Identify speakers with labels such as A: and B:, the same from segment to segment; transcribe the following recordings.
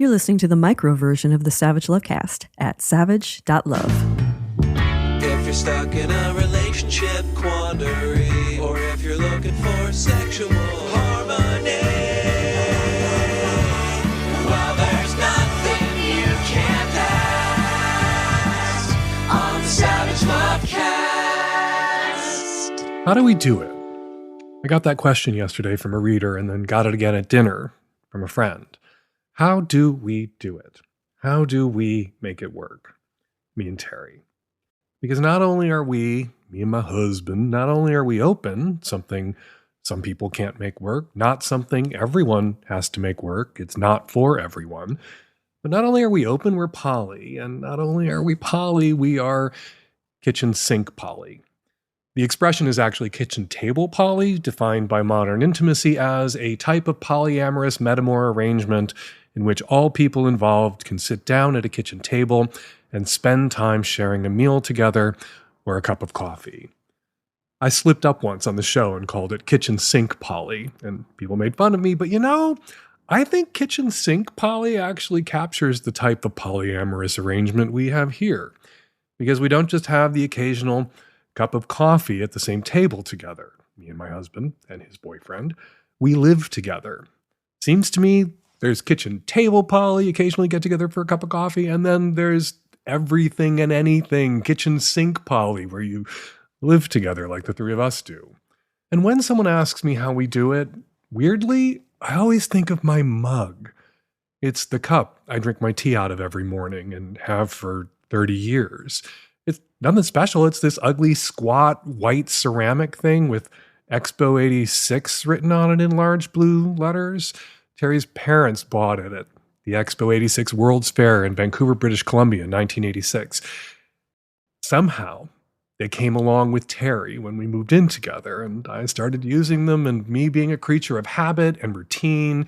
A: You're listening to the micro version of the Savage Lovecast at savage.love.
B: If you're stuck in a relationship quandary, or if you're looking for sexual harmony, well, there's nothing you can't ask on the Savage Lovecast.
C: How do we do it? I got that question yesterday from a reader and then got it again at dinner from a friend. How do we do it? How do we make it work? Me and Terry. Because not only are we, me and my husband, not only are we open, something some people can't make work, not something everyone has to make work, it's not for everyone, but not only are we open, we're poly, and not only are we poly, we are kitchen sink poly. The expression is actually kitchen table poly, defined by modern intimacy as a type of polyamorous metamor arrangement in which all people involved can sit down at a kitchen table and spend time sharing a meal together or a cup of coffee. I slipped up once on the show and called it kitchen sink poly, and people made fun of me, but I think kitchen sink poly actually captures the type of polyamorous arrangement we have here, because we don't just have the occasional cup of coffee at the same table together, me and my husband and his boyfriend. We live together. Seems to me there's kitchen table poly, occasionally get together for a cup of coffee, and then there's everything and anything kitchen sink poly, where you live together like the three of us do. And when someone asks me how we do it, weirdly, I always think of my mug. It's the cup I drink my tea out of every morning and have for 30 years. It's nothing special. It's this ugly, squat, white ceramic thing with Expo 86 written on it in large blue letters. Terry's parents bought it at the Expo 86 World's Fair in Vancouver, British Columbia in 1986. Somehow, they came along with Terry when we moved in together, and I started using them, and me being a creature of habit and routine,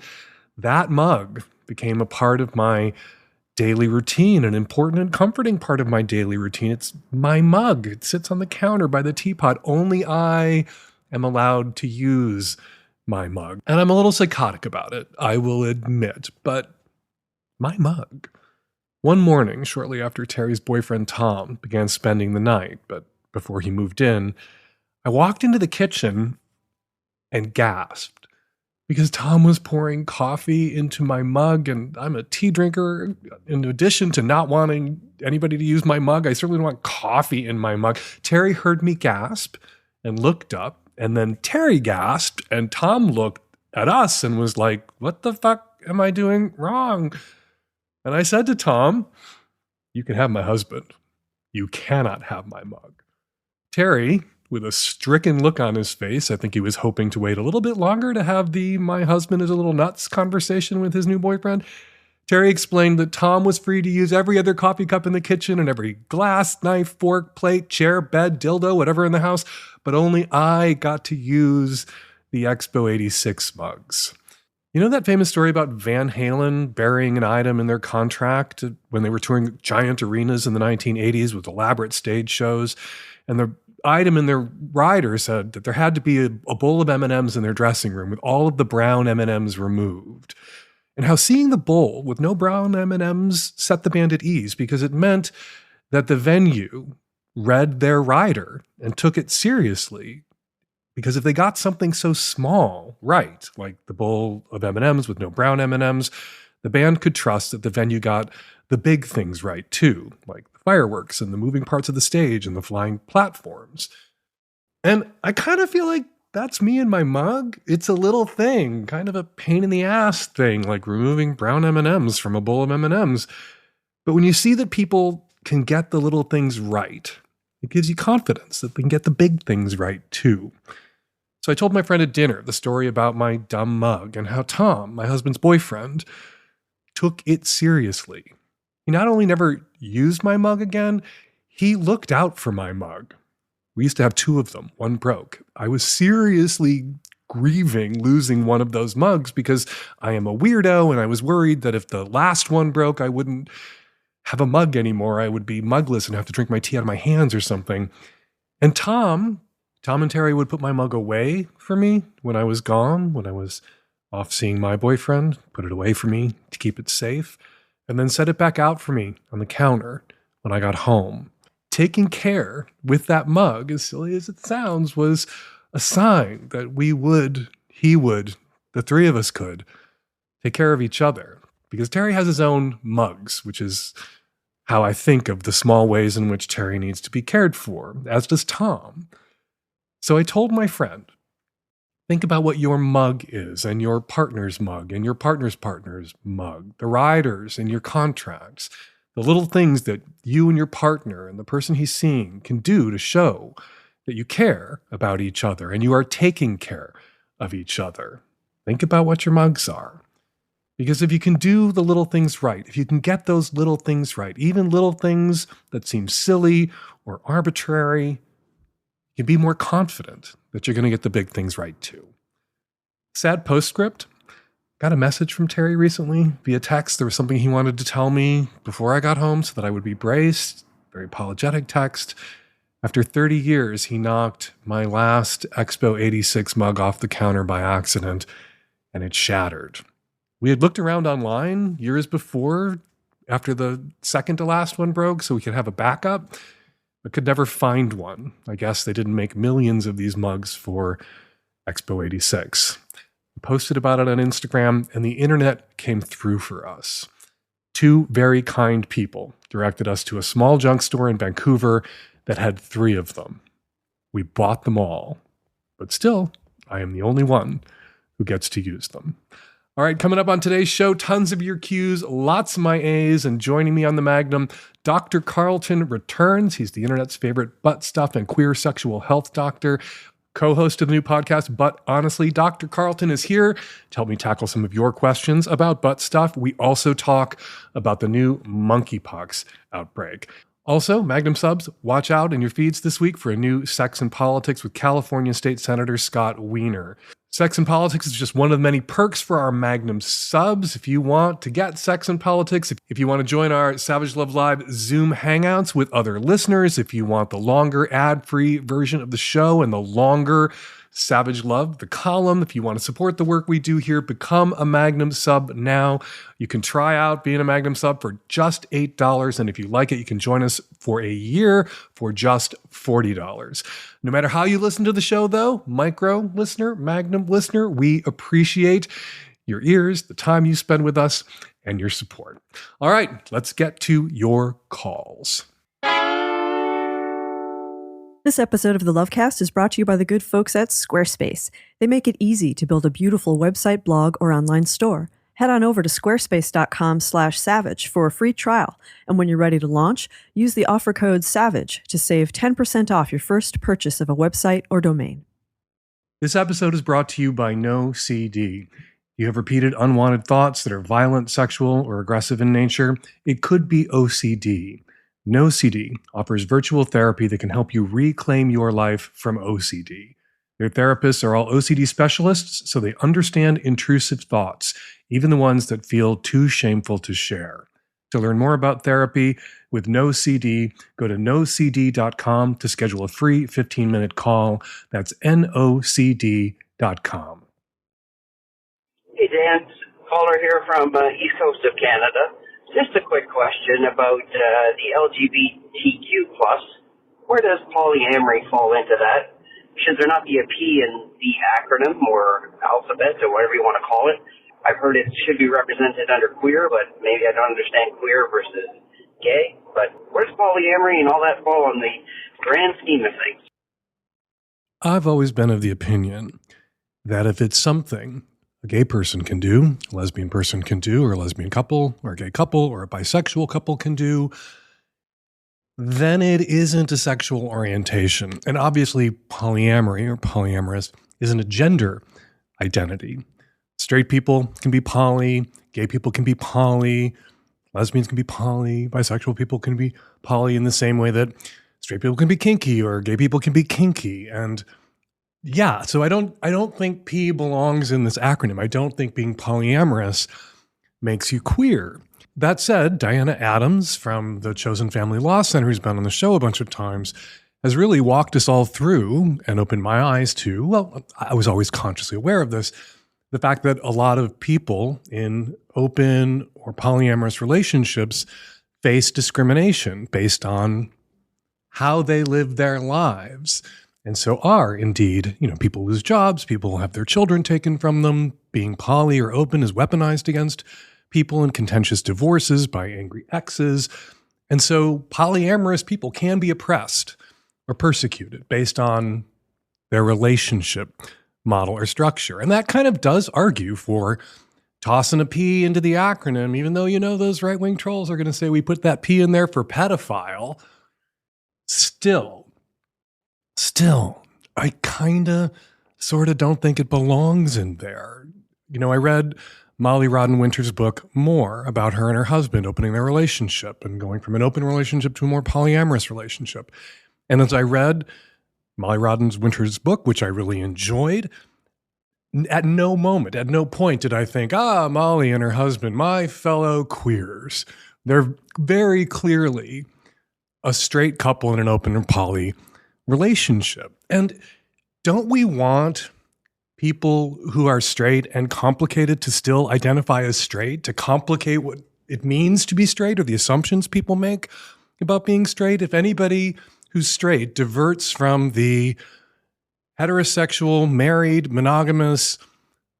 C: that mug became a part of my daily routine, an important and comforting part of my daily routine. It's my mug. It sits on the counter by the teapot. Only I am allowed to use my mug. And I'm a little psychotic about it, I will admit, but my mug. One morning, shortly after Terry's boyfriend Tom began spending the night, but before he moved in, I walked into the kitchen and gasped because Tom was pouring coffee into my mug, and I'm a tea drinker. In addition to not wanting anybody to use my mug, I certainly don't want coffee in my mug. Terry heard me gasp and looked up, and then Terry gasped, and Tom looked at us and was like, "What the fuck am I doing wrong?" And I said to Tom, "You can have my husband. You cannot have my mug." Terry, with a stricken look on his face, I think he was hoping to wait a little bit longer to have the "my husband is a little nuts" conversation with his new boyfriend. Terry explained that Tom was free to use every other coffee cup in the kitchen and every glass, knife, fork, plate, chair, bed, dildo, whatever in the house, but only I got to use the Expo 86 mugs. You know that famous story about Van Halen burying an item in their contract when they were touring giant arenas in the 1980s with elaborate stage shows? And the item in their rider said that there had to be a bowl of M&Ms in their dressing room with all of the brown M&Ms removed. And how seeing the bowl with no brown M&Ms set the band at ease, because it meant that the venue read their rider and took it seriously. Because if they got something so small right, like the bowl of M&Ms with no brown M&Ms, the band could trust that the venue got the big things right too, like the fireworks and the moving parts of the stage and the flying platforms. And I kind of feel like that's me and my mug. It's a little thing, kind of a pain in the ass thing, like removing brown M&Ms from a bowl of M&Ms. But when you see that people can get the little things right, it gives you confidence that they can get the big things right too. So I told my friend at dinner the story about my dumb mug and how Tom, my husband's boyfriend, took it seriously. He not only never used my mug again, he looked out for my mug. We used to have two of them. One broke. I was seriously grieving losing one of those mugs because I am a weirdo, and I was worried that if the last one broke, I wouldn't have a mug anymore. I would be mugless and have to drink my tea out of my hands or something. And Tom and Terry would put my mug away for me when I was gone, when I was off seeing my boyfriend, put it away for me to keep it safe, and then set it back out for me on the counter when I got home. Taking care with that mug, as silly as it sounds, was a sign that he would, the three of us could, take care of each other. Because Terry has his own mugs, which is how I think of the small ways in which Terry needs to be cared for, as does Tom. So I told my friend, think about what your mug is, and your partner's mug, and your partner's mug, the riders and your contracts, the little things that you and your partner and the person he's seeing can do to show that you care about each other and you are taking care of each other. Think about what your mugs are. Because if you can do the little things right, if you can get those little things right, even little things that seem silly or arbitrary, you can be more confident that you're going to get the big things right too. Sad postscript. Got a message from Terry recently via text. There was something he wanted to tell me before I got home so that I would be braced. Very apologetic text. After 30 years, he knocked my last Expo 86 mug off the counter by accident, and it shattered. We had looked around online years before, after the second to last one broke, so we could have a backup, but could never find one. I guess they didn't make millions of these mugs for Expo 86. Posted about it on Instagram, and the internet came through for us. Two very kind people directed us to a small junk store in Vancouver that had 3 of them. We bought them all, but still, I am the only one who gets to use them. All right, coming up on today's show, tons of your Qs, lots of my As, and joining me on the Magnum, Dr. Carlton returns. He's the internet's favorite butt stuff and queer sexual health doctor. Co-host of the new podcast, But Honestly. Dr. Carlton is here to help me tackle some of your questions about butt stuff. We also talk about the new monkeypox outbreak. Also, Magnum subs, watch out in your feeds this week for a new Sex and Politics with California State Senator Scott Wiener. Sex and Politics is just one of the many perks for our Magnum subs. If you want to get Sex and Politics, if you want to join our Savage Love Live Zoom hangouts with other listeners, if you want the longer ad-free version of the show and the longer Savage Love, the column, if you want to support the work we do here, become a Magnum sub now. You can try out being a Magnum sub for just $8, and if you like it, you can join us for a year for just $40. No matter how you listen to the show, though, micro listener, Magnum listener, we appreciate your ears, the time you spend with us, and your support. All right, let's get to your calls.
A: This episode of the Lovecast is brought to you by the good folks at Squarespace. They make it easy to build a beautiful website, blog, or online store. Head on over to squarespace.com/savage for a free trial. And when you're ready to launch, use the offer code SAVAGE to save 10% off your first purchase of a website or domain.
C: This episode is brought to you by No CD. You have repeated unwanted thoughts that are violent, sexual, or aggressive in nature. It could be OCD. No CD offers virtual therapy that can help you reclaim your life from OCD. Their therapists are all OCD specialists, so they understand intrusive thoughts, even the ones that feel too shameful to share. To learn more about therapy with No CD, go to nocd.com to schedule a free 15-minute call. That's nocd.com.
D: Hey, Dan. Caller here from East Coast of Canada. Just a quick question about the LGBTQ+. Where does polyamory fall into that? Should there not be a P in the acronym or alphabet or whatever you want to call it? I've heard it should be represented under queer, but maybe I don't understand queer versus gay. But where's polyamory and all that fall in the grand scheme of things?
C: I've always been of the opinion that if it's something a gay person can do, a lesbian person can do, or a lesbian couple, or a gay couple, or a bisexual couple can do, then it isn't a sexual orientation. And obviously, polyamory or polyamorous isn't a gender identity. Straight people can be poly, gay people can be poly, lesbians can be poly, bisexual people can be poly in the same way that straight people can be kinky or gay people can be kinky. And yeah, so I don't think P belongs in this acronym. I don't think being polyamorous makes you queer. That said, Diana Adams from the Chosen Family Law Center, who's been on the show a bunch of times, has really walked us all through and opened my eyes to, well, I was always consciously aware of this, the fact that a lot of people in open or polyamorous relationships face discrimination based on how they live their lives. And so are indeed, people lose jobs, people have their children taken from them. Being poly or open is weaponized against people in contentious divorces by angry exes. And so polyamorous people can be oppressed or persecuted based on their relationship model or structure. And that kind of does argue for tossing a P into the acronym, even though, those right-wing trolls are going to say we put that P in there for pedophile. Still, I kind of sort of don't think it belongs in there. I read Molly Rodden-Winter's book More about her and her husband opening their relationship and going from an open relationship to a more polyamorous relationship. And as I read Molly Rodden-Winter's book, which I really enjoyed, at no point did I think, Molly and her husband, my fellow queers. They're very clearly a straight couple in an open and poly relationship. And don't we want people who are straight and complicated to still identify as straight, to complicate what it means to be straight or the assumptions people make about being straight? If anybody who's straight diverts from the heterosexual, married, monogamous,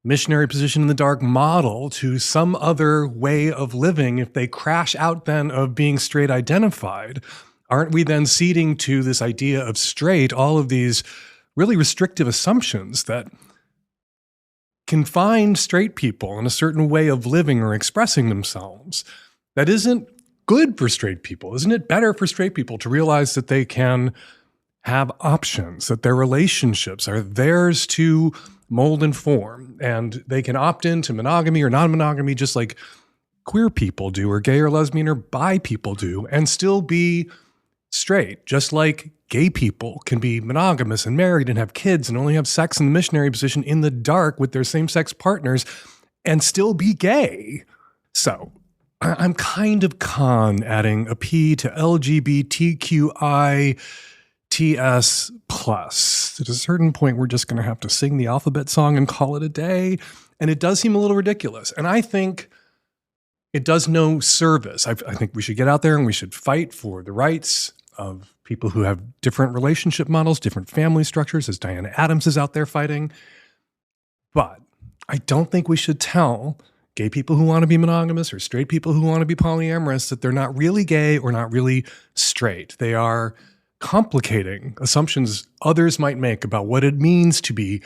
C: missionary position in the dark model to some other way of living, if they crash out then of being straight identified, aren't we then ceding to this idea of straight all of these really restrictive assumptions that confine straight people in a certain way of living or expressing themselves that isn't good for straight people? Isn't it better for straight people to realize that they can have options, that their relationships are theirs to mold and form, and they can opt into monogamy or non-monogamy just like queer people do, or gay or lesbian or bi people do, and still be straight, just like gay people can be monogamous and married and have kids and only have sex in the missionary position in the dark with their same-sex partners and still be gay. So I'm kind of adding a P to LGBTQI TS plus. At a certain point, we're just going to have to sing the alphabet song and call it a day. And it does seem a little ridiculous. And I think it does no service. I think we should get out there and we should fight for the rights of people who have different relationship models, different family structures, as Diana Adams is out there fighting. But I don't think we should tell gay people who want to be monogamous or straight people who want to be polyamorous that they're not really gay or not really straight. They are complicating assumptions others might make about what it means to be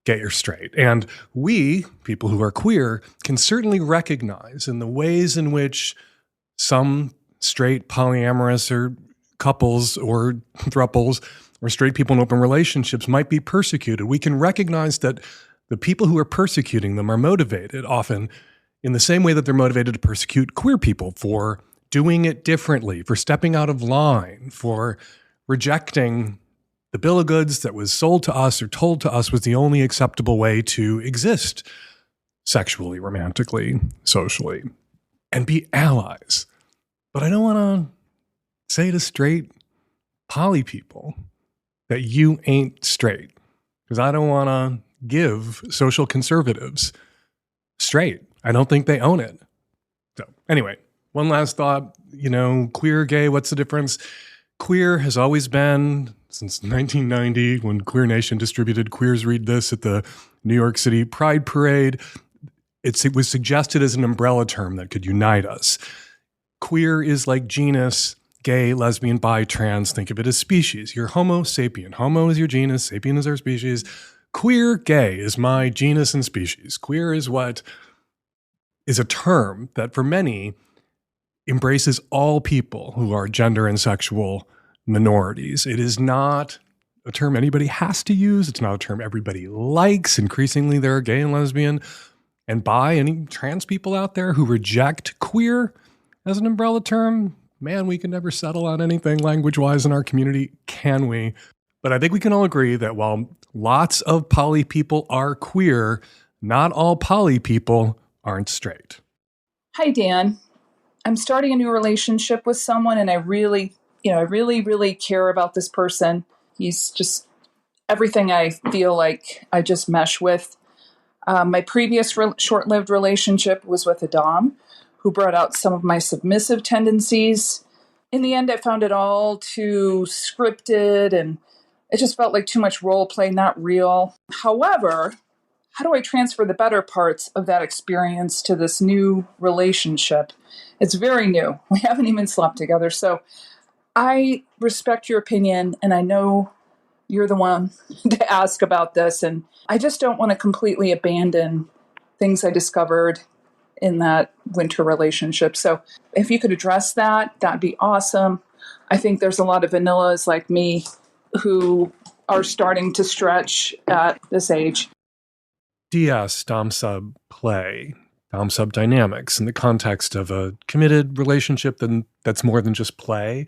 C: gay or straight. And we, people who are queer, can certainly recognize in the ways in which some straight polyamorous or couples or thruples or straight people in open relationships might be persecuted. We can recognize that the people who are persecuting them are motivated often in the same way that they're motivated to persecute queer people for doing it differently, for stepping out of line, for rejecting the bill of goods that was sold to us or told to us was the only acceptable way to exist sexually, romantically, socially, and be allies. But I don't want to say to straight poly people that you ain't straight, because I don't want to give social conservatives straight. I don't think they own it. So anyway, one last thought, queer, gay, what's the difference? Queer has always been, since 1990, when Queer Nation distributed Queers Read This at the New York City Pride Parade, it was suggested as an umbrella term that could unite us. Queer is like genus, gay, lesbian, bi, trans. Think of it as species. You're Homo sapien. Homo is your genus, sapien is our species. Queer, gay is my genus and species. Queer is what is a term that for many embraces all people who are gender and sexual minorities. It is not a term anybody has to use. It's not a term everybody likes. Increasingly, there are gay and lesbian and bi and trans people out there who reject queer as an umbrella term. Man, we can never settle on anything language-wise in our community, can we? But I think we can all agree that while lots of poly people are queer, not all poly people aren't straight.
E: Hi, Dan. I'm starting a new relationship with someone, and I really care about this person. He's just everything I feel like I just mesh with. My previous short-lived relationship was with a dom who brought out some of my submissive tendencies. In the end, I found it all too scripted, and it just felt like too much role play, not real. However, how do I transfer the better parts of that experience to this new relationship? It's very new. We haven't even slept together. So I respect your opinion, and I know you're the one to ask about this. And I just don't want to completely abandon things I discovered in that winter relationship. So if you could address that, that'd be awesome. I think there's a lot of vanillas like me who are starting to stretch at this age.
C: DS, dom-sub play, dom-sub dynamics in the context of a committed relationship that's more than just play.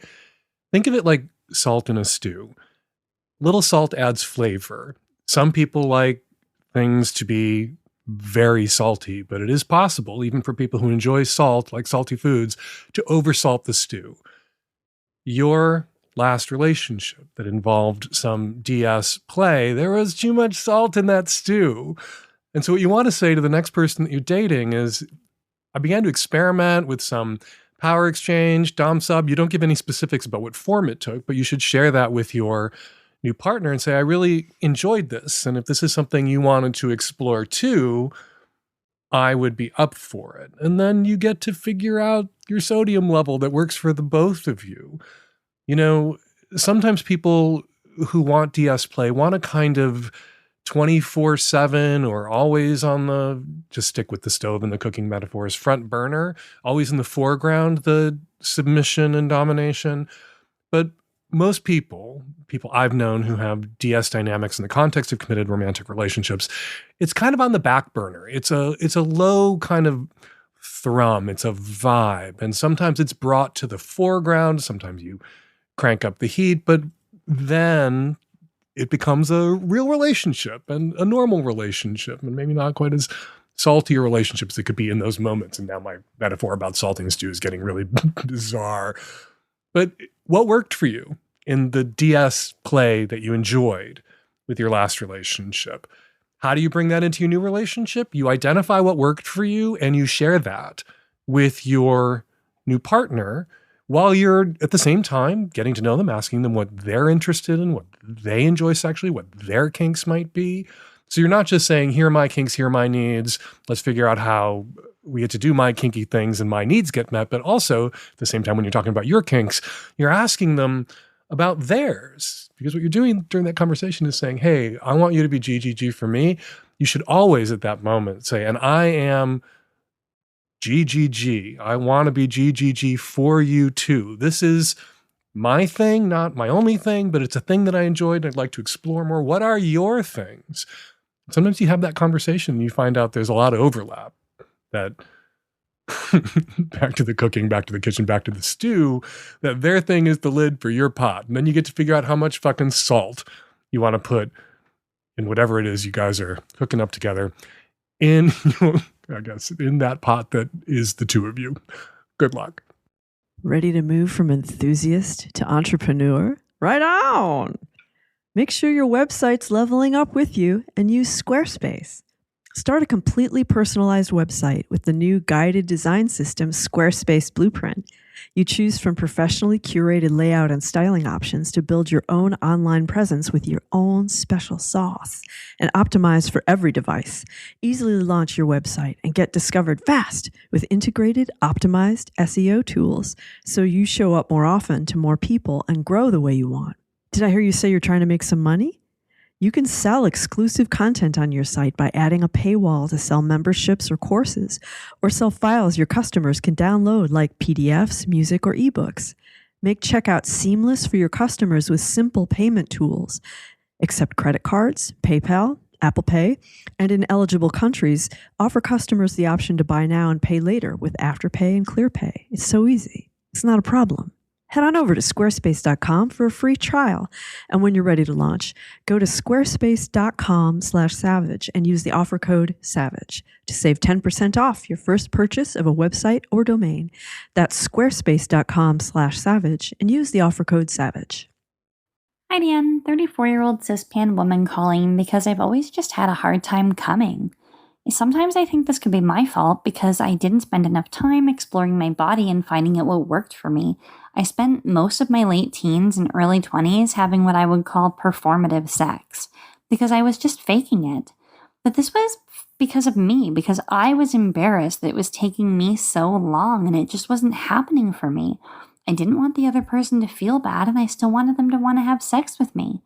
C: Think of it like salt in a stew. Little salt adds flavor. Some people like things to be very salty, but it is possible, even for people who enjoy salt, like salty foods, to oversalt the stew. Your last relationship that involved some DS play, there was too much salt in that stew. And so what you want to say to the next person that you're dating is, I began to experiment with some power exchange, dom-sub. You don't give any specifics about what form it took, but you should share that with your new partner and say, I really enjoyed this. And if this is something you wanted to explore too, I would be up for it. And then you get to figure out your sodium level that works for the both of you. You know, sometimes people who want DS play want a kind of 24/7 or always on the, just stick with the stove and the cooking metaphors, front burner, always in the foreground, the submission and domination. But most people I've known who have DS dynamics in the context of committed romantic relationships, it's kind of on the back burner. It's a low kind of thrum. It's a vibe. And sometimes it's brought to the foreground. Sometimes you crank up the heat, but then it becomes a real relationship and a normal relationship, and maybe not quite as salty a relationship as it could be in those moments. And now my metaphor about salting stew is getting really bizarre. But what worked for you in the DS play that you enjoyed with your last relationship? How do you bring that into your new relationship? You identify what worked for you and you share that with your new partner while you're at the same time getting to know them, asking them what they're interested in, what they enjoy sexually, what their kinks might be. So you're not just saying, here are my kinks, here are my needs. Let's figure out how we get to do my kinky things and my needs get met. But also, at the same time, when you're talking about your kinks, you're asking them about theirs. Because what you're doing during that conversation is saying, hey, I want you to be GGG for me. You should always at that moment say, and I am GGG. I want to be GGG for you too. This is my thing, not my only thing, but it's a thing that I enjoyed and I'd like to explore more. What are your things? Sometimes you have that conversation and you find out there's a lot of overlap. That back to the cooking, back to the kitchen, back to the stew, that their thing is the lid for your pot. And then you get to figure out how much fucking salt you want to put in whatever it is you guys are hooking up together in, I guess, in that pot that is the two of you. Good luck.
A: Ready to move from enthusiast to entrepreneur? Right on! Make sure your website's leveling up with you and use Squarespace. Start a completely personalized website with the new guided design system, Squarespace Blueprint. You choose from professionally curated layout and styling options to build your own online presence with your own special sauce and optimize for every device. Easily launch your website and get discovered fast with integrated, optimized SEO tools so you show up more often to more people and grow the way you want. Did I hear you say you're trying to make some money? You can sell exclusive content on your site by adding a paywall to sell memberships or courses, or sell files your customers can download like PDFs, music, or ebooks. Make checkout seamless for your customers with simple payment tools. Accept credit cards, PayPal, Apple Pay, and in eligible countries, offer customers the option to buy now and pay later with Afterpay and ClearPay. It's so easy. It's not a problem. Head on over to squarespace.com for a free trial. And when you're ready to launch, go to squarespace.com/savage and use the offer code SAVAGE to save 10% off your first purchase of a website or domain. That's squarespace.com/savage and use the offer code SAVAGE.
F: Hi, Dan. 34-year-old cispan woman calling because I've always just had a hard time coming. Sometimes I think this could be my fault because I didn't spend enough time exploring my body and finding out what worked for me. I spent most of my late teens and early 20s having what I would call performative sex because I was just faking it. But this was because of me, because I was embarrassed that it was taking me so long and it just wasn't happening for me. I didn't want the other person to feel bad, and I still wanted them to want to have sex with me.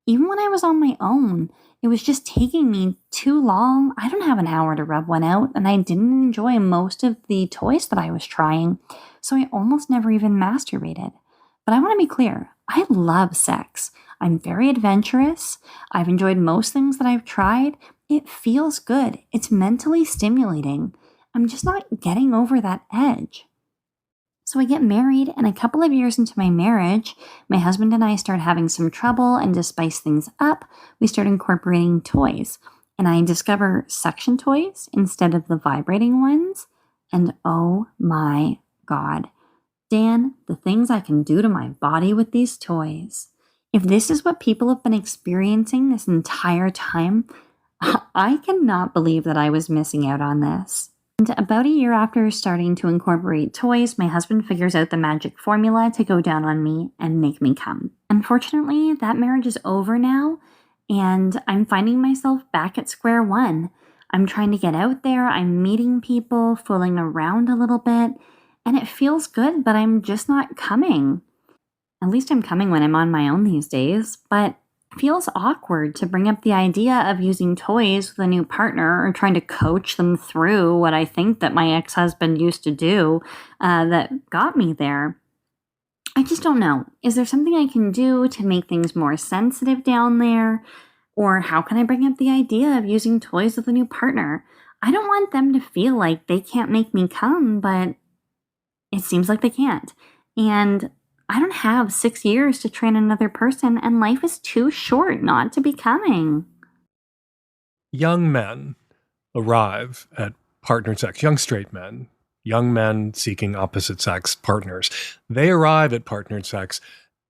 F: Even when I was on my own, it was just taking me too long. I don't have an hour to rub one out, and I didn't enjoy most of the toys that I was trying, so I almost never even masturbated. But I want to be clear, I love sex. I'm very adventurous. I've enjoyed most things that I've tried. It feels good. It's mentally stimulating. I'm just not getting over that edge. So I get married, and a couple of years into my marriage, my husband and I start having some trouble, and to spice things up, we start incorporating toys. And I discover suction toys instead of the vibrating ones. And oh my God, Dan, the things I can do to my body with these toys. If this is what people have been experiencing this entire time, I cannot believe that I was missing out on this. And about a year after starting to incorporate toys, my husband figures out the magic formula to go down on me and make me come. Unfortunately, that marriage is over now, and I'm finding myself back at square one. I'm trying to get out there, I'm meeting people, fooling around a little bit, and it feels good, but I'm just not coming. At least I'm coming when I'm on my own these days, but feels awkward to bring up the idea of using toys with a new partner or trying to coach them through what I think that my ex-husband used to do that got me there. I just don't know. Is there something I can do to make things more sensitive down there? Or how can I bring up the idea of using toys with a new partner? I don't want them to feel like they can't make me come, but it seems like they can't. And I don't have 6 years to train another person, and life is too short not to be coming.
C: Young men arrive at partnered sex, young straight men, young men seeking opposite sex partners. They arrive at partnered sex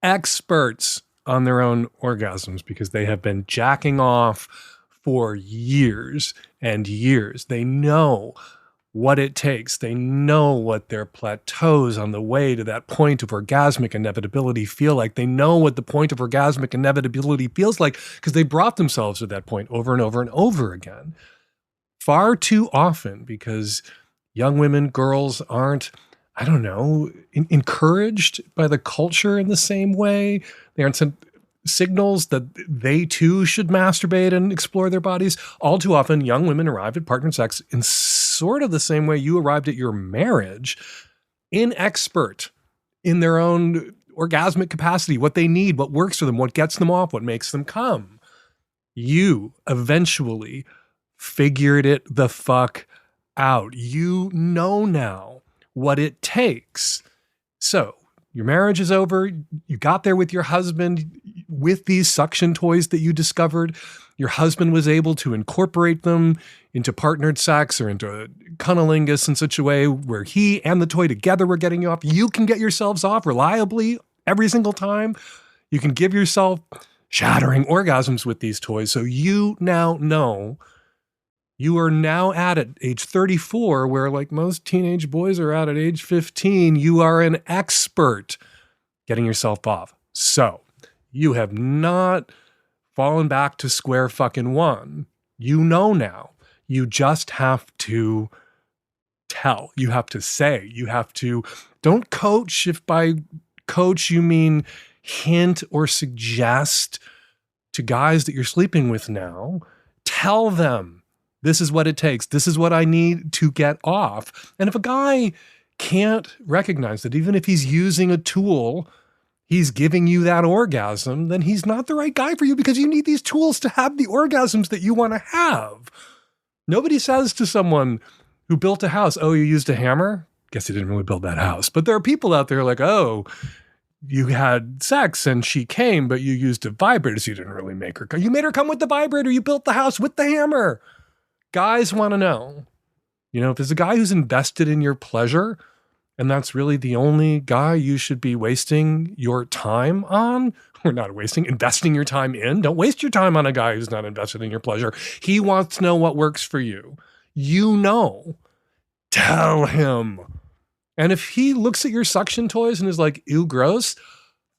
C: experts on their own orgasms because they have been jacking off for years and years. They know what it takes. They know what their plateaus on the way to that point of orgasmic inevitability feel like. They know what the point of orgasmic inevitability feels like because they brought themselves to that point over and over and over again. Far too often, because young women, girls aren't, encouraged by the culture in the same way. They aren't sent signals that they too should masturbate and explore their bodies. All too often, young women arrive at partnered sex in sort of the same way you arrived at your marriage, inexpert in their own orgasmic capacity, what they need, what works for them, what gets them off, what makes them come. You eventually figured it the fuck out. You know now what it takes. So your marriage is over. You got there with your husband with these suction toys that you discovered. Your husband was able to incorporate them into partnered sex or into cunnilingus in such a way where he and the toy together were getting you off. You can get yourselves off reliably every single time. You can give yourself shattering orgasms with these toys. So you now know you are now at age 34, where like most teenage boys are at age 15, you are an expert getting yourself off. So you have not fallen back to square fucking one. You know now. You just have to tell. You have to say. You have to, don't coach if by coach you mean hint or suggest to guys that you're sleeping with now. Tell them. This is what it takes. This is what I need to get off. And if a guy can't recognize that, even if he's using a tool, he's giving you that orgasm, then he's not the right guy for you because you need these tools to have the orgasms that you want to have. Nobody says to someone who built a house, oh, you used a hammer? Guess he didn't really build that house. But there are people out there like, oh, you had sex and she came, but you used a vibrator, so you didn't really make her come. You made her come with the vibrator. You built the house with the hammer. Guys want to know, if there's a guy who's invested in your pleasure, and that's really the only guy you should be wasting your time on, or not investing your time in. Don't waste your time on a guy who's not invested in your pleasure. He wants to know what works for you. You know. Tell him. And if he looks at your suction toys and is like, ew, gross,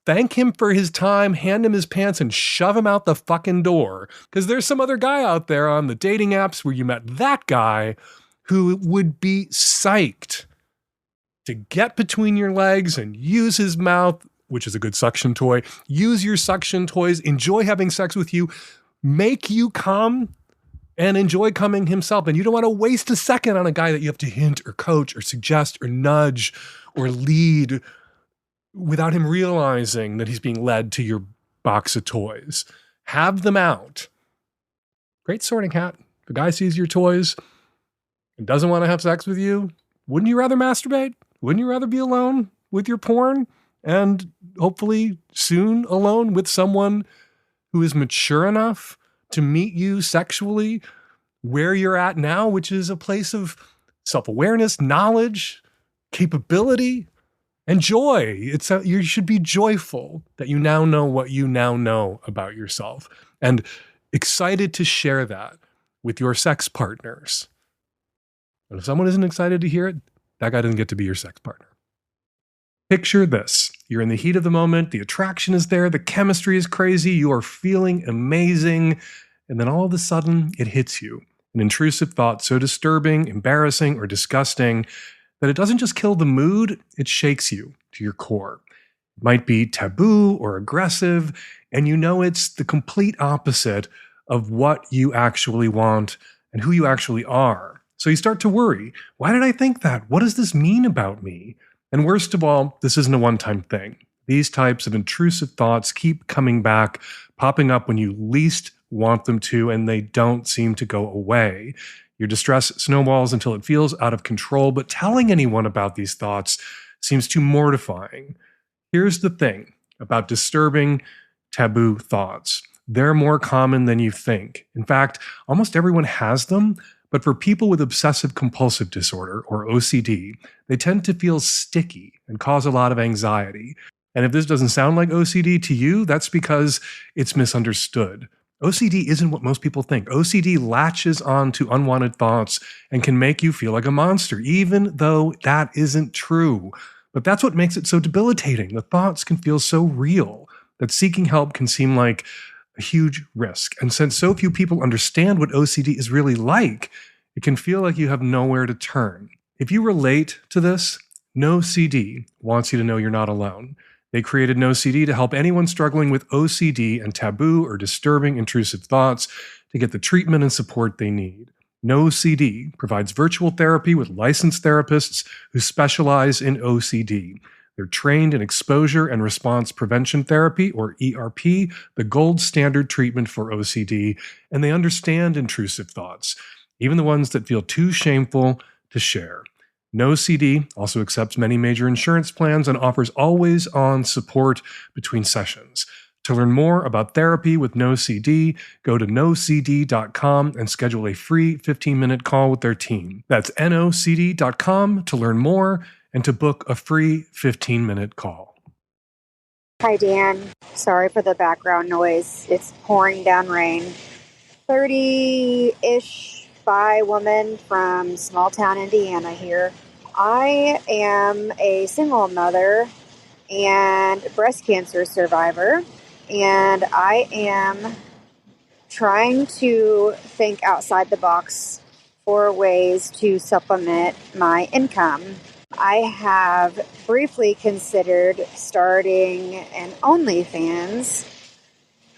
C: thank him for his time, hand him his pants, and shove him out the fucking door. Because there's some other guy out there on the dating apps where you met that guy who would be psyched to get between your legs and use his mouth, which is a good suction toy, use your suction toys, enjoy having sex with you, make you come, and enjoy coming himself. And you don't want to waste a second on a guy that you have to hint or coach or suggest or nudge or lead without him realizing that he's being led to your box of toys. Have them out. Great sorting hat. If a guy sees your toys and doesn't want to have sex with you, wouldn't you rather masturbate? Wouldn't you rather be alone with your porn? And hopefully soon alone with someone who is mature enough to meet you sexually where you're at now, which is a place of self-awareness, knowledge, capability, and joy. You should be joyful that you now know what you now know about yourself and excited to share that with your sex partners. And if someone isn't excited to hear it, that guy doesn't get to be your sex partner. Picture this. You're in the heat of the moment. The attraction is there. The chemistry is crazy. You are feeling amazing. And then all of a sudden, it hits you. An intrusive thought so disturbing, embarrassing, or disgusting that it doesn't just kill the mood, it shakes you to your core. It might be taboo or aggressive, and you know it's the complete opposite of what you actually want and who you actually are. So you start to worry. Why did I think that? What does this mean about me? And worst of all, this isn't a one-time thing. These types of intrusive thoughts keep coming back, popping up when you least want them to, and they don't seem to go away. Your distress snowballs until it feels out of control, but telling anyone about these thoughts seems too mortifying. Here's the thing about disturbing, taboo thoughts. They're more common than you think. In fact, almost everyone has them, but for people with obsessive compulsive disorder, or OCD, they tend to feel sticky and cause a lot of anxiety. And if this doesn't sound like OCD to you, that's because it's misunderstood. OCD isn't what most people think. OCD latches on to unwanted thoughts and can make you feel like a monster, even though that isn't true. But that's what makes it so debilitating. The thoughts can feel so real that seeking help can seem like a huge risk. And since so few people understand what OCD is really like, it can feel like you have nowhere to turn. If you relate to this, No CD wants you to know you're not alone. They created No CD to help anyone struggling with OCD and taboo or disturbing intrusive thoughts to get the treatment and support they need. No CD provides virtual therapy with licensed therapists who specialize in OCD. They're trained in exposure and response prevention therapy, or ERP, the gold standard treatment for OCD, and they understand intrusive thoughts, even the ones that feel too shameful to share. No CD also accepts many major insurance plans and offers always-on support between sessions. To learn more about therapy with No CD, go to nocd.com and schedule a free 15-minute call with their team. That's nocd.com to learn more and to book a free 15-minute call.
G: Hi, Dan. Sorry for the background noise. It's pouring down rain. 30-ish bi woman from small town Indiana here. I am a single mother and breast cancer survivor, and I am trying to think outside the box for ways to supplement my income. I have briefly considered starting an OnlyFans.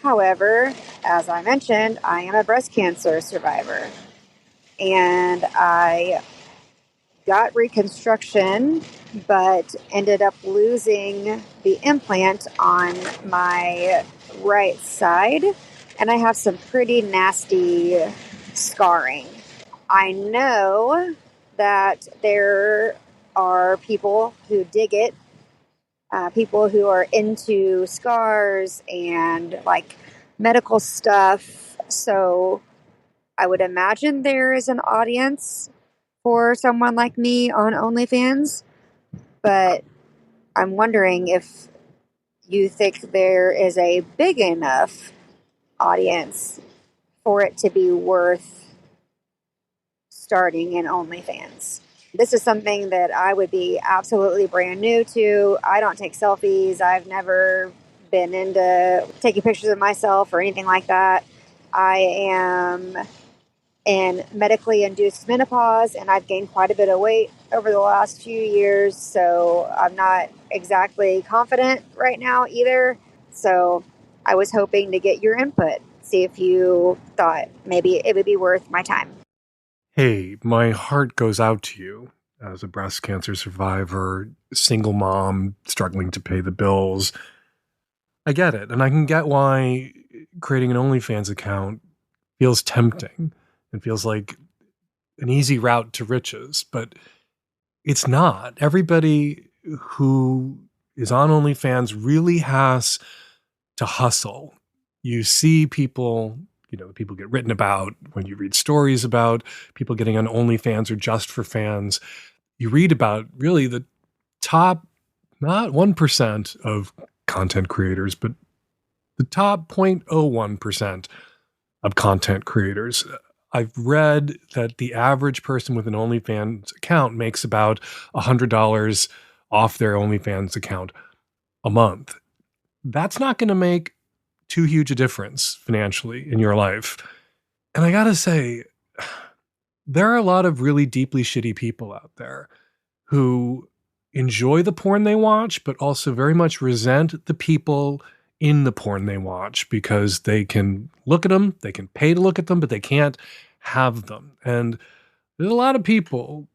G: However, as I mentioned, I am a breast cancer survivor, and I got reconstruction, but ended up losing the implant on my right side, and I have some pretty nasty scarring. I know that there are people who dig it, people who are into scars and like medical stuff, so I would imagine there is an audience for someone like me on OnlyFans. but I'm wondering if you think there is a big enough audience for it to be worth starting in OnlyFans. This is something that I would be absolutely brand new to. I don't take selfies. I've never been into taking pictures of myself or anything like that. I am in medically induced menopause, and I've gained quite a bit of weight over the last few years, so I'm not exactly confident right now either. So I was hoping to get your input, see if you thought maybe it would be worth my time.
C: Hey, my heart goes out to you as a breast cancer survivor, single mom, struggling to pay the bills. I get it, and I can get why creating an OnlyFans account feels tempting and feels like an easy route to riches, but it's not. Everybody who is on OnlyFans really has to hustle. You see people, people get written about when you read stories about people getting on OnlyFans or just for fans. You read about really the top, not 1% of content creators, but the top 0.01% of content creators. I've read that the average person with an OnlyFans account makes about $100 off their OnlyFans account a month. That's not going to make too huge a difference financially in your life. And I got to say, there are a lot of really deeply shitty people out there who enjoy the porn they watch, but also very much resent the people in the porn they watch because they can look at them, they can pay to look at them, but they can't have them. And there's a lot of people,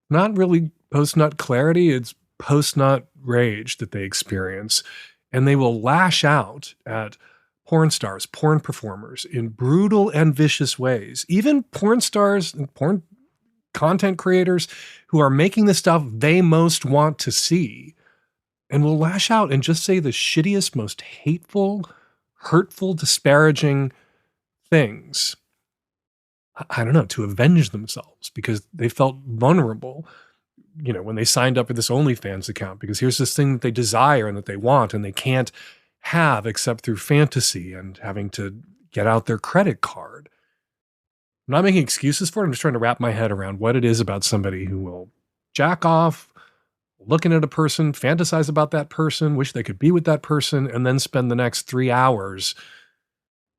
C: not really post-nut clarity, it's post-nut rage that they experience. And they will lash out at porn stars, porn performers in brutal and vicious ways. Even porn stars and porn content creators who are making the stuff they most want to see and will lash out and just say the shittiest, most hateful, hurtful, disparaging things. I don't know, to avenge themselves because they felt vulnerable, when they signed up for this OnlyFans account, because here's this thing that they desire and that they want and they can't have except through fantasy and having to get out their credit card. I'm not making excuses for it. I'm just trying to wrap my head around what it is about somebody who will jack off, looking at a person, fantasize about that person, wish they could be with that person, and then spend the next 3 hours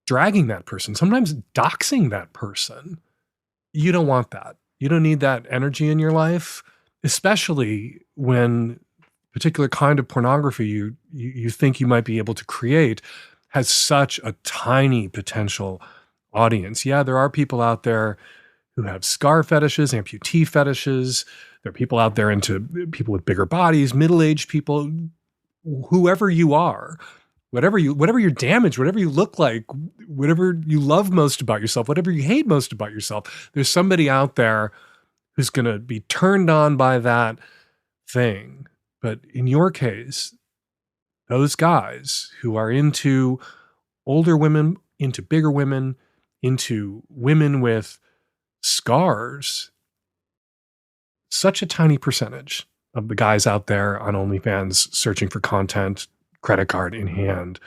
C: dragging that person, sometimes doxing that person. You don't want that. You don't need that energy in your life, especially when a particular kind of pornography you think you might be able to create has such a tiny potential audience. Yeah, there are people out there who have scar fetishes, amputee fetishes. There are people out there into people with bigger bodies, middle-aged people, whoever you are, whatever you're damaged, whatever you look like, whatever you love most about yourself, whatever you hate most about yourself, there's somebody out there who's going to be turned on by that thing. But in your case, those guys who are into older women, into bigger women, into women with scars, such a tiny percentage of the guys out there on OnlyFans searching for content, credit card in hand,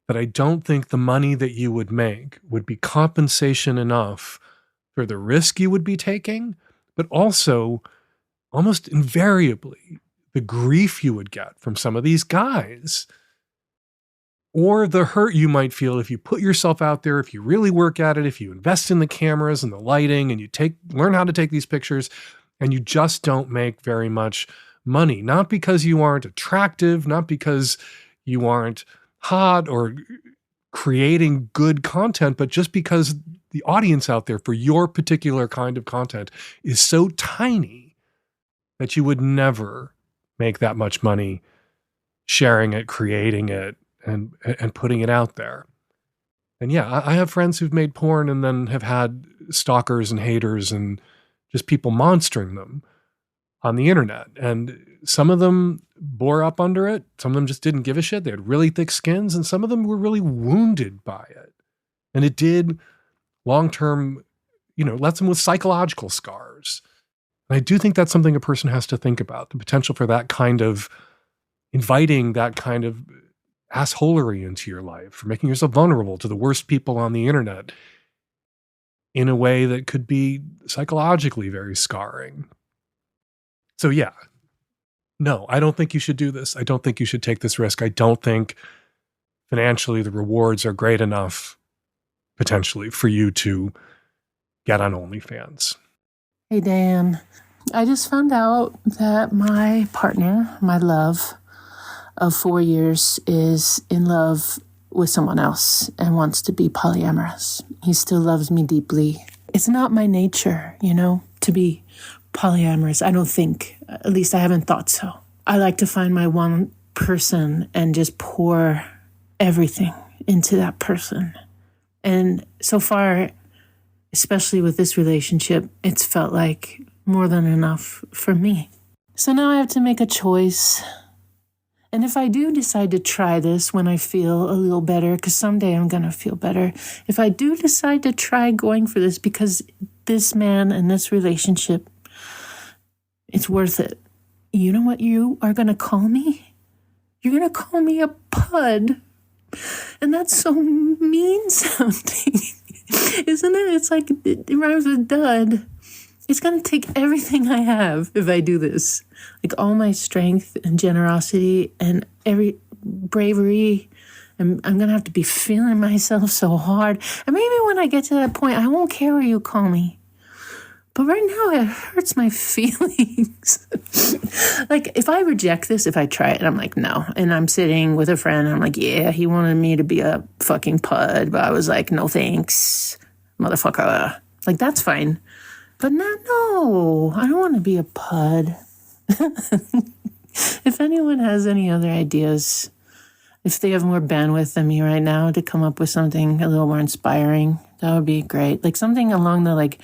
C: that I don't think the money that you would make would be compensation enough for the risk you would be taking, but also almost invariably the grief you would get from some of these guys, or the hurt you might feel if you put yourself out there, if you really work at it, if you invest in the cameras and the lighting and you learn how to take these pictures, and you just don't make very much money. Not because you aren't attractive, not because you aren't hot or creating good content, but just because the audience out there for your particular kind of content is so tiny that you would never make that much money sharing it, creating it, and putting it out there. And yeah, I have friends who've made porn and then have had stalkers and haters and just people monstering them on the internet. And some of them bore up under it. Some of them just didn't give a shit. They had really thick skins, and some of them were really wounded by it. And it did long-term, left them with psychological scars. And I do think that's something a person has to think about, the potential for that kind of inviting that kind of assholery into your life, for making yourself vulnerable to the worst people on the internet in a way that could be psychologically very scarring. So yeah, no, I don't think you should do this. I don't think you should take this risk. I don't think financially the rewards are great enough potentially for you to get on OnlyFans.
H: Hey, Dan. I just found out that my partner, my love of 4 years, is in love with someone else and wants to be polyamorous. He still loves me deeply. It's not my nature, to be polyamorous. I don't think. At least I haven't thought so. I like to find my one person and just pour everything into that person. And so far, especially with this relationship, it's felt like more than enough for me. So now I have to make a choice. And if I do decide to try this when I feel a little better, because someday I'm going to feel better, if I do decide to try going for this because this man and this relationship, it's worth it. You know what you are going to call me? You're going to call me a pud. And that's so mean sounding, isn't it? It's like, it rhymes with dud. It's going to take everything I have if I do this. Like all my strength and generosity and every bravery. And I'm going to have to be feeling myself so hard. And maybe when I get to that point, I won't care what you call me. But right now, it hurts my feelings. Like, if I reject this, if I try it, I'm like, no. And I'm sitting with a friend, and I'm like, yeah, he wanted me to be a fucking pud. But I was like, no thanks, motherfucker. Like, that's fine. But no, I don't want to be a pud. If anyone has any other ideas, if they have more bandwidth than me right now to come up with something a little more inspiring, that would be great. Like, something along the, like,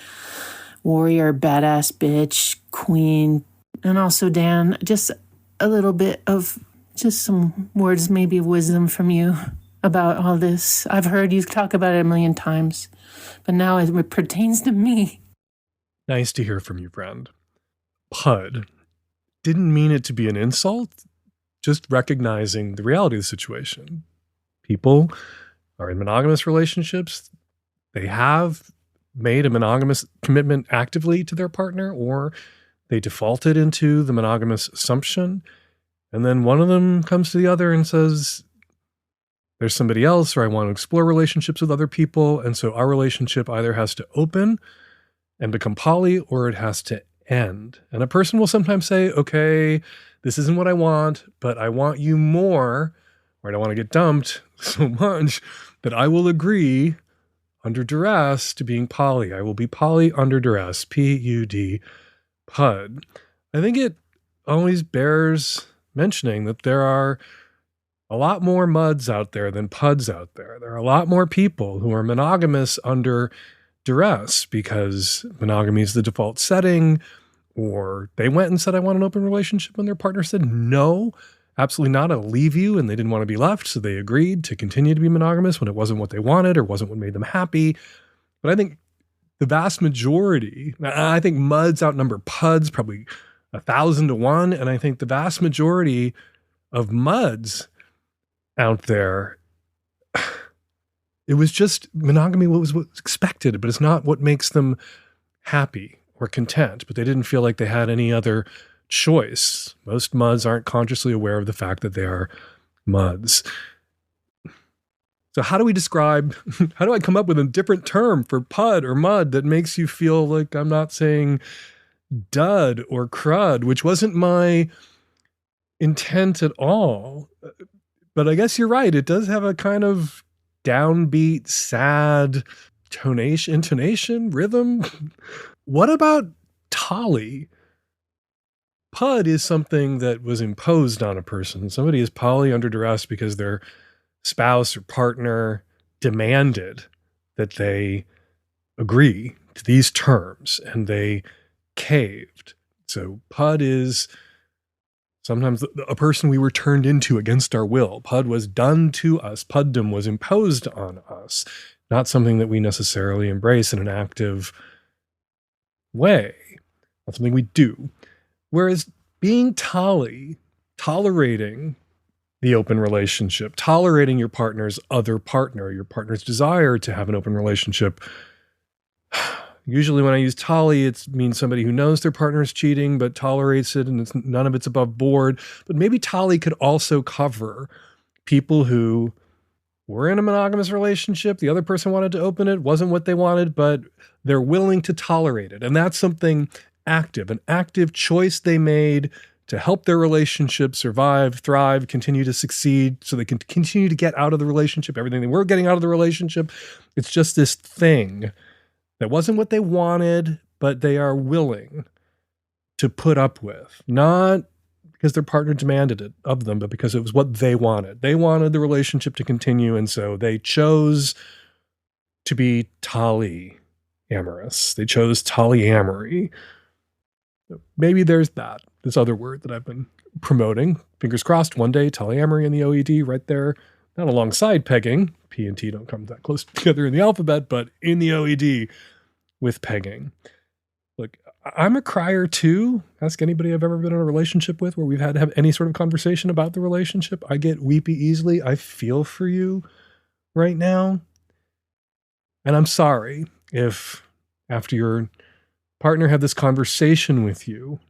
H: warrior, badass bitch, queen, and also Dan, just a little bit of just some words maybe of wisdom from you about all this. I've heard you talk about it a million times, but now it pertains to me.
C: Nice to hear from you, friend. Pud. Didn't mean it to be an insult, just recognizing the reality of the situation. People are in monogamous relationships. They have made a monogamous commitment actively to their partner, or they defaulted into the monogamous assumption. And then one of them comes to the other and says, there's somebody else, or I want to explore relationships with other people. And so our relationship either has to open and become poly, or it has to end. And a person will sometimes say, okay, this isn't what I want, but I want you more, or I don't want to get dumped so much that I will agree under duress to being poly. I will be poly under duress, P-U-D, pud. I think it always bears mentioning that there are a lot more muds out there than puds out there. There are a lot more people who are monogamous under duress because monogamy is the default setting, or they went and said, I want an open relationship, when their partner said, no, absolutely not, I'll leave you, and they didn't want to be left, so they agreed to continue to be monogamous when it wasn't what they wanted or wasn't what made them happy. But I think the vast majority, I think muds outnumber puds probably 1,000 to 1, and I think the vast majority of muds out there, it was just monogamy was what's expected, but it's not what makes them happy or content, but they didn't feel like they had any other choice. Most muds aren't consciously aware of the fact that they are muds. So how do we describe, how do I come up with a different term for pud or mud that makes you feel like I'm not saying dud or crud, which wasn't my intent at all. But I guess you're right. It does have a kind of downbeat, sad intonation, rhythm. What about Tolly? Pud is something that was imposed on a person. Somebody is poly under duress because their spouse or partner demanded that they agree to these terms and they caved. So Pud is sometimes a person we were turned into against our will. Pud was done to us. Puddom was imposed on us, not something that we necessarily embrace in an active way. not something we do. Whereas being tolerating the open relationship, tolerating your partner's other partner, your partner's desire to have an open relationship. Usually when I use tolly, it means somebody who knows their partner is cheating but tolerates it and none of it's above board. But maybe tolly could also cover people who were in a monogamous relationship. The other person wanted to open it, wasn't what they wanted, but they're willing to tolerate it. And that's something active, an active choice they made to help their relationship survive, thrive, continue to succeed so they can continue to get out of the relationship, everything they were getting out of the relationship. It's just this thing that wasn't what they wanted, but they are willing to put up with. Not because their partner demanded it of them, but because it was what they wanted. They wanted the relationship to continue, and so they chose to be polyamorous. They chose polyamory. Maybe there's this other word that I've been promoting. Fingers crossed, one day, polyamory and the OED right there. Not alongside pegging. P and T don't come that close together in the alphabet, but in the OED with pegging. Look, I'm a crier too. Ask anybody I've ever been in a relationship with where we've had to have any sort of conversation about the relationship. I get weepy easily. I feel for you right now. And I'm sorry if after your partner had this conversation with you,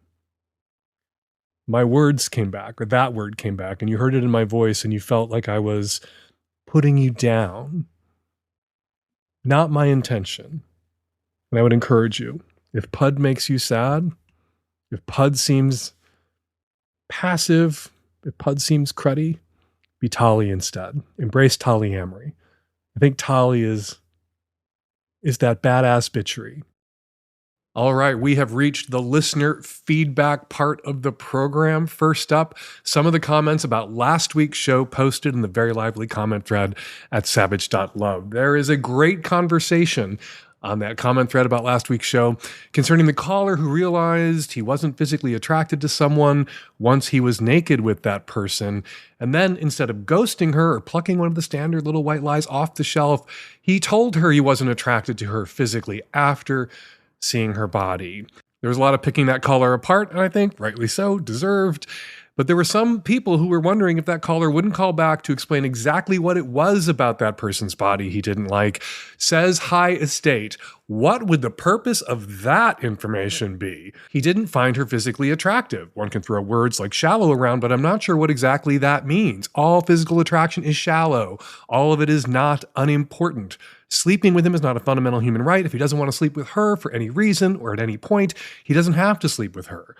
C: my words came back, or that word came back, and you heard it in my voice and you felt like I was putting you down. Not my intention. And I would encourage you, if PUD makes you sad, if PUD seems passive, if PUD seems cruddy, be tolly instead. Embrace polyamory. I think tolly is that badass bitchery. All right, we have reached the listener feedback part of the program. First up, some of the comments about last week's show posted in the very lively comment thread at savage.love. There is a great conversation on that comment thread about last week's show concerning the caller who realized he wasn't physically attracted to someone once he was naked with that person. And then instead of ghosting her or plucking one of the standard little white lies off the shelf, he told her he wasn't attracted to her physically after seeing her body. There was a lot of picking that caller apart, and I think rightly so, deserved. But there were some people who were wondering if that caller wouldn't call back to explain exactly what it was about that person's body he didn't like. Says High Estate, what would the purpose of that information be? He didn't find her physically attractive. One can throw words like shallow around, but I'm not sure what exactly that means. All physical attraction is shallow. All of it is not unimportant. Sleeping with him is not a fundamental human right. If he doesn't want to sleep with her for any reason or at any point, he doesn't have to sleep with her.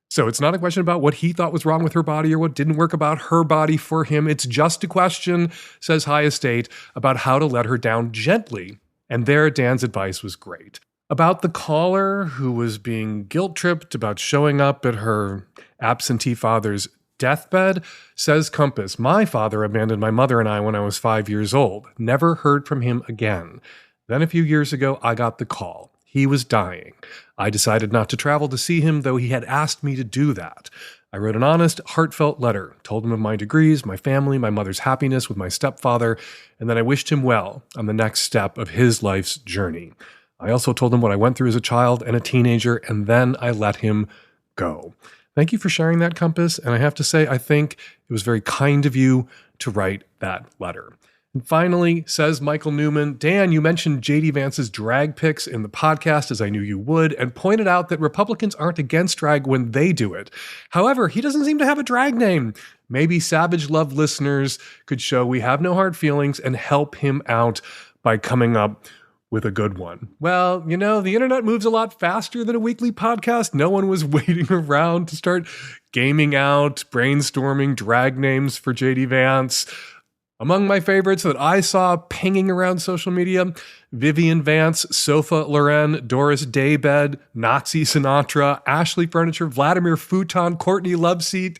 C: So it's not a question about what he thought was wrong with her body or what didn't work about her body for him. It's just a question, says High Estate, about how to let her down gently. And there, Dan's advice was great. About the caller who was being guilt-tripped about showing up at her absentee father's deathbed, says Compass, my father abandoned my mother and I when I was 5 years old. Never heard from him again. Then a few years ago, I got the call. He was dying. I decided not to travel to see him, though he had asked me to do that. I wrote an honest, heartfelt letter, told him of my degrees, my family, my mother's happiness with my stepfather, and then I wished him well on the next step of his life's journey. I also told him what I went through as a child and a teenager, and then I let him go. Thank you for sharing that, Compass, and I have to say, I think it was very kind of you to write that letter. And finally, says Michael Newman, Dan, you mentioned J.D. Vance's drag pics in the podcast, as I knew you would, and pointed out that Republicans aren't against drag when they do it. However, he doesn't seem to have a drag name. Maybe Savage Love listeners could show we have no hard feelings and help him out by coming up with a good one. Well, you know, the internet moves a lot faster than a weekly podcast. No one was waiting around to start gaming out, brainstorming drag names for J.D. Vance. Among my favorites that I saw pinging around social media, Vivian Vance, Sofa Loren, Doris Daybed, Nazi Sinatra, Ashley Furniture, Vladimir Futon, Courtney Loveseat,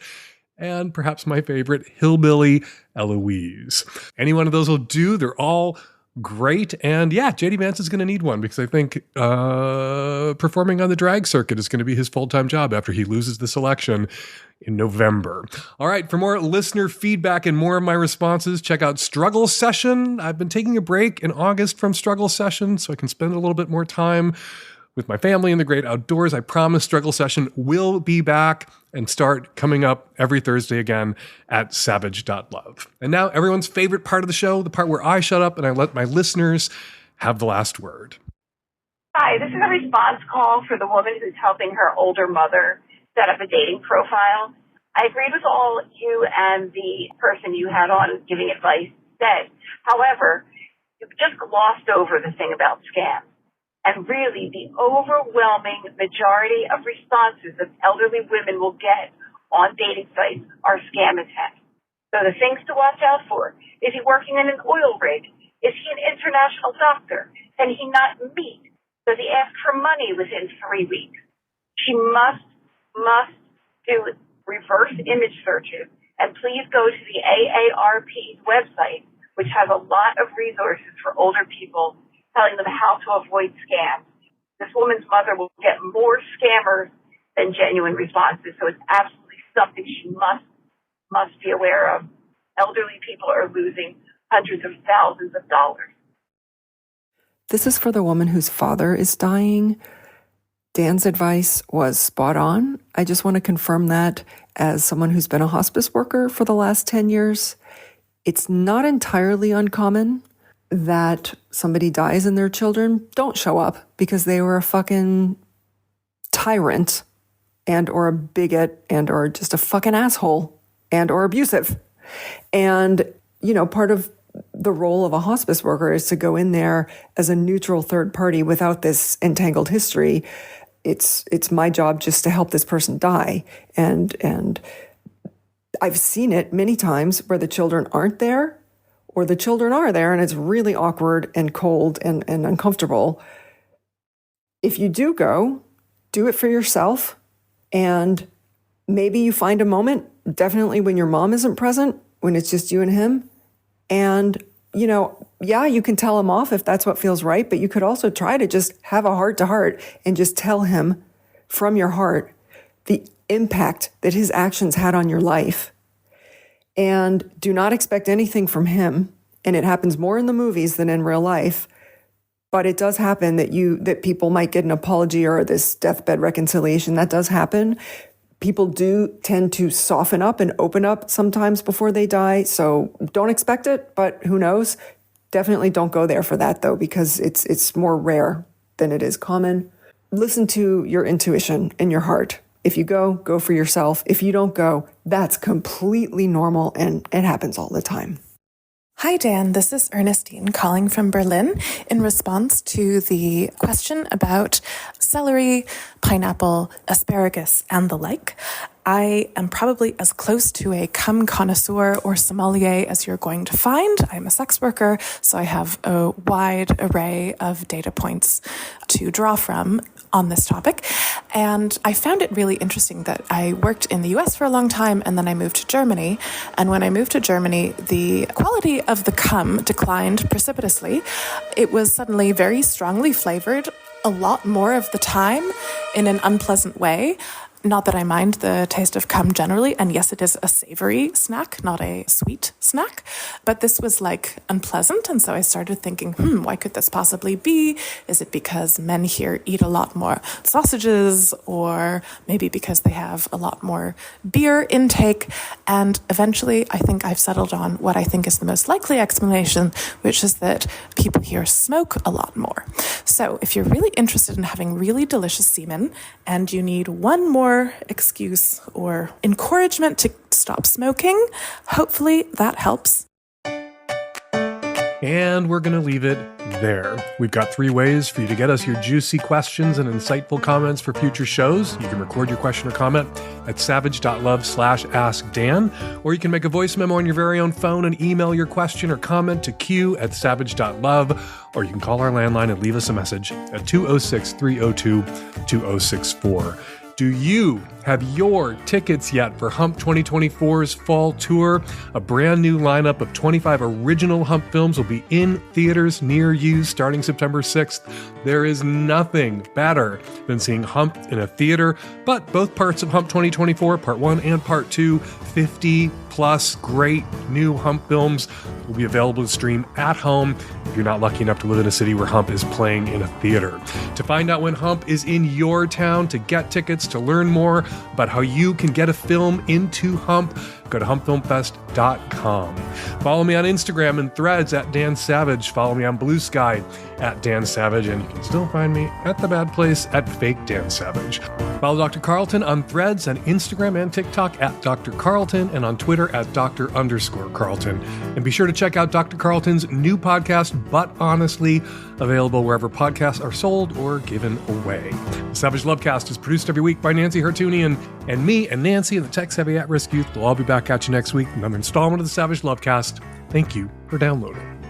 C: and perhaps my favorite, Hillbilly Eloise. Any one of those will do. They're all great. And yeah, J.D. Vance is going to need one because I think performing on the drag circuit is going to be his full-time job after he loses this election in November. All right, for more listener feedback and more of my responses, check out Struggle Session. I've been taking a break in August from Struggle Session so I can spend a little bit more time with my family in the great outdoors. I promise Struggle Session will be back and start coming up every Thursday again at savage.love. And now everyone's favorite part of the show, the part where I shut up and I let my listeners have the last word.
I: Hi, this is a response call for the woman who's helping her older mother set up a dating profile. I agreed with all you and the person you had on giving advice said. However, you've just glossed over the thing about scams. And really, the overwhelming majority of responses that elderly women will get on dating sites are scam attempts. So the things to watch out for: is he working in an oil rig? Is he an international doctor? Can he not meet? Does he ask for money within 3 weeks? She must do reverse image searches. And please go to the AARP's website, which has a lot of resources for older people telling them how to avoid scams. This woman's mother will get more scammers than genuine responses, so it's absolutely something she must be aware of. Elderly people are losing hundreds of thousands of dollars.
J: This is for the woman whose father is dying. Dan's advice was spot on. I just want to confirm that as someone who's been a hospice worker for the last 10 years. It's not entirely uncommon that somebody dies and their children don't show up because they were a fucking tyrant and or a bigot and or just a fucking asshole and or abusive. And, you know, part of the role of a hospice worker is to go in there as a neutral third party without this entangled history. It's my job just to help this person die. And I've seen it many times where the children aren't there, or the children are there and it's really awkward and cold and uncomfortable. If you do go, do it for yourself. And maybe you find a moment, definitely when your mom isn't present, when it's just you and him. And, you know, yeah, you can tell him off if that's what feels right, but you could also try to just have a heart-to-heart and just tell him from your heart the impact that his actions had on your life. And do not expect anything from him. And it happens more in the movies than in real life. But it does happen that people might get an apology or this deathbed reconciliation. That does happen. People do tend to soften up and open up sometimes before they die. So don't expect it, but who knows? Definitely don't go there for that, though, because it's more rare than it is common. Listen to your intuition and your heart. If you go for yourself. If you don't go, that's completely normal, and it happens all the time.
K: Hi, Dan. This is Ernestine calling from Berlin in response to the question about celery, pineapple, asparagus, and the like. I am probably as close to a cum connoisseur or sommelier as you're going to find. I'm a sex worker, so I have a wide array of data points to draw from on this topic. And I found it really interesting that I worked in the US for a long time and then I moved to Germany. And when I moved to Germany, the quality of the cum declined precipitously. It was suddenly very strongly flavored a lot more of the time in an unpleasant way. Not that I mind the taste of cum generally, and yes, it is a savory snack, not a sweet snack, but this was like unpleasant, and so I started thinking, why could this possibly be? Is it because men here eat a lot more sausages, or maybe because they have a lot more beer intake? And eventually, I think I've settled on what I think is the most likely explanation, which is that people here smoke a lot more. So if you're really interested in having really delicious semen, and you need one more excuse or encouragement to stop smoking, hopefully that helps.
C: And we're going to leave it there. We've got 3 ways for you to get us your juicy questions and insightful comments for future shows. You can record your question or comment at savage.love/askdan, or you can make a voice memo on your very own phone and email your question or comment to q@savage.love, or you can call our landline and leave us a message at 206-302-2064. Do you have your tickets yet for Hump 2024's fall tour? A brand new lineup of 25 original Hump films will be in theaters near you starting September 6th. There is nothing better than seeing Hump in a theater, but both parts of Hump 2024, Part 1 and Part 2, 50 plus great new Hump films will be available to stream at home if you're not lucky enough to live in a city where Hump is playing in a theater. To find out when Hump is in your town, to get tickets, to learn more about how you can get a film into Hump, go to humpfilmfest.com. Follow me on Instagram and Threads at Dan Savage. Follow me on Blue Sky at Dan Savage, and you can still find me at The Bad Place at Fake Dan Savage. Follow Dr. Carlton on Threads and Instagram and TikTok at Dr. Carlton, and on Twitter at Dr._Carlton. And be sure to check out Dr. Carlton's new podcast, But Honestly, available wherever podcasts are sold or given away. The Savage Lovecast is produced every week by Nancy Hartunian, and me and Nancy and the tech-savvy at-risk youth will all be back at you next week. Another installment of the Savage Lovecast. Thank you for downloading.